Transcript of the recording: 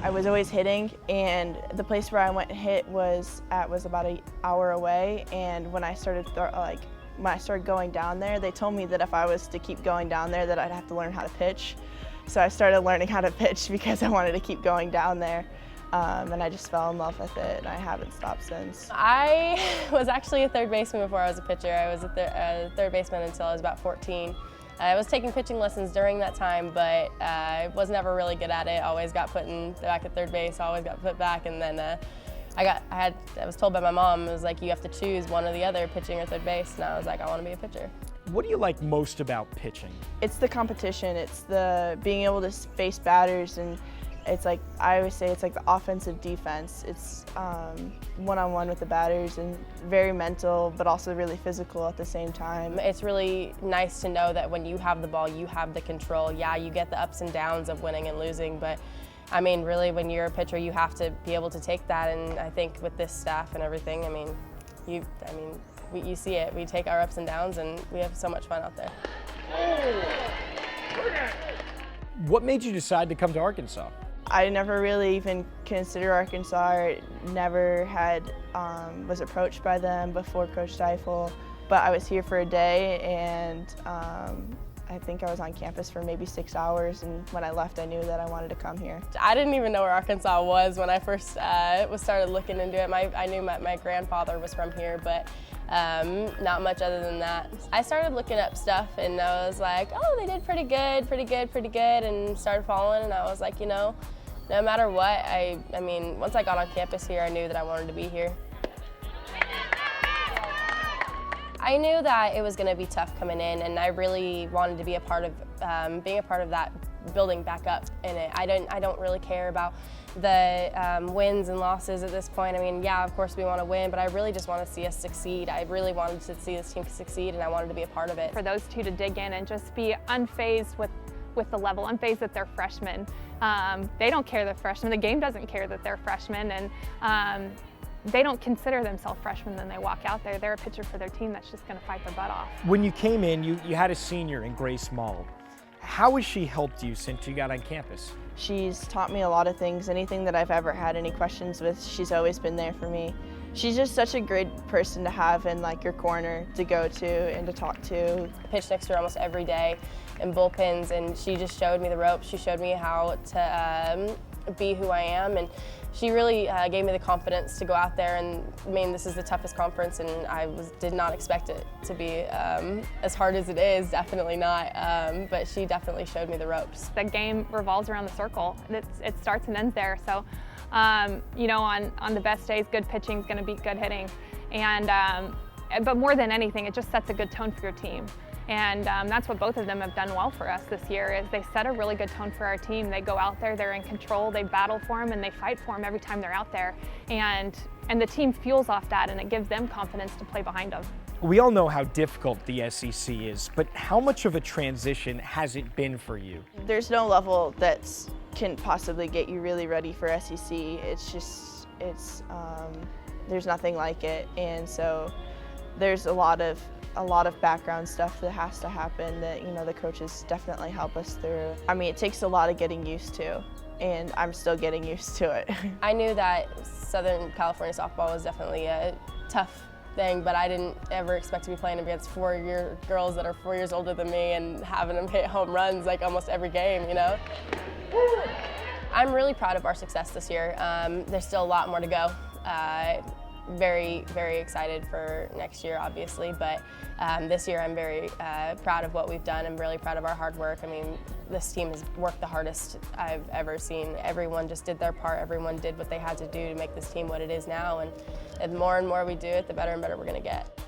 I was always hitting, and the place where I went and hit was about an hour away. And when I started going down there, they told me that if I was to keep going down there, that I'd have to learn how to pitch. So I started learning how to pitch because I wanted to keep going down there. And I just fell in love with it, and I haven't stopped since. I was actually a third baseman before I was a pitcher. I was a third baseman until I was about 14. I was taking pitching lessons during that time, but I was never really good at it. Always got put in back at third base, always got put back, and then I was told by my mom, it was like, you have to choose one or the other, pitching or third base, and I was like, I want to be a pitcher. What do you like most about pitching? It's the competition. It's the being able to face batters, and it's like, I always say it's like the offensive defense. It's one-on-one with the batters, and very mental, but also really physical at the same time. It's really nice to know that when you have the ball, you have the control. Yeah, you get the ups and downs of winning and losing, but I mean, really, when you're a pitcher, you have to be able to take that, and I think with this staff and everything, you see it. We take our ups and downs, and we have so much fun out there. What made you decide to come to Arkansas? I never really even considered Arkansas, or never was approached by them before Coach Deifel, but I was here for a day, and I think I was on campus for maybe 6 hours, and when I left, I knew that I wanted to come here. I didn't even know where Arkansas was when I first started looking into it. I knew my grandfather was from here, but not much other than that. I started looking up stuff, and I was like, oh, they did pretty good, and started following, and I was like, you know, no matter what, I mean, once I got on campus here, I knew that I wanted to be here. I knew that it was going to be tough coming in, and I really wanted to be a part of being a part of that building back up in it. I don't really care about the wins and losses at this point. I mean, yeah, of course we want to win, but I really just want to see us succeed. I really wanted to see this team succeed, and I wanted to be a part of it. For those two to dig in and just be unfazed with the level, unfazed that they're freshmen. They don't care they're freshmen. The game doesn't care that they're freshmen, and they don't consider themselves freshmen when they walk out there. They're a pitcher for their team that's just going to fight their butt off. When you came in, you had a senior in Grace Mull. How has she helped you since you got on campus? She's taught me a lot of things. Anything that I've ever had any questions with, she's always been there for me. She's just such a great person to have in like your corner to go to and to talk to. I pitched next to her almost every day in bullpens, and she just showed me the ropes. She showed me how to be who I am, and she really gave me the confidence to go out there. And I mean, this is the toughest conference, and I did not expect it to be as hard as it is, definitely not, but she definitely showed me the ropes. The game revolves around the circle. It starts and ends there, so you know, on the best days, good pitching is going to beat good hitting, and but more than anything, it just sets a good tone for your team. And that's what both of them have done well for us this year, is they set a really good tone for our team. They go out there, they're in control, they battle for them, and they fight for them every time they're out there. And the team fuels off that, and it gives them confidence to play behind them. We all know how difficult the SEC is, but how much of a transition has it been for you? There's no level that can possibly get you really ready for SEC. There's nothing like it, and so there's a lot of background stuff that has to happen that, you know, the coaches definitely help us through. I mean, it takes a lot of getting used to, and I'm still getting used to it. I knew that Southern California softball was definitely a tough thing, but I didn't ever expect to be playing against four-year girls that are 4 years older than me and having them hit home runs like almost every game, you know? I'm really proud of our success this year. There's still a lot more to go. Very, very excited for next year, obviously, but this year I'm very proud of what we've done. I'm really proud of our hard work. I mean, this team has worked the hardest I've ever seen. Everyone just did their part. Everyone did what they had to do to make this team what it is now, and the more and more we do it, the better and better we're going to get.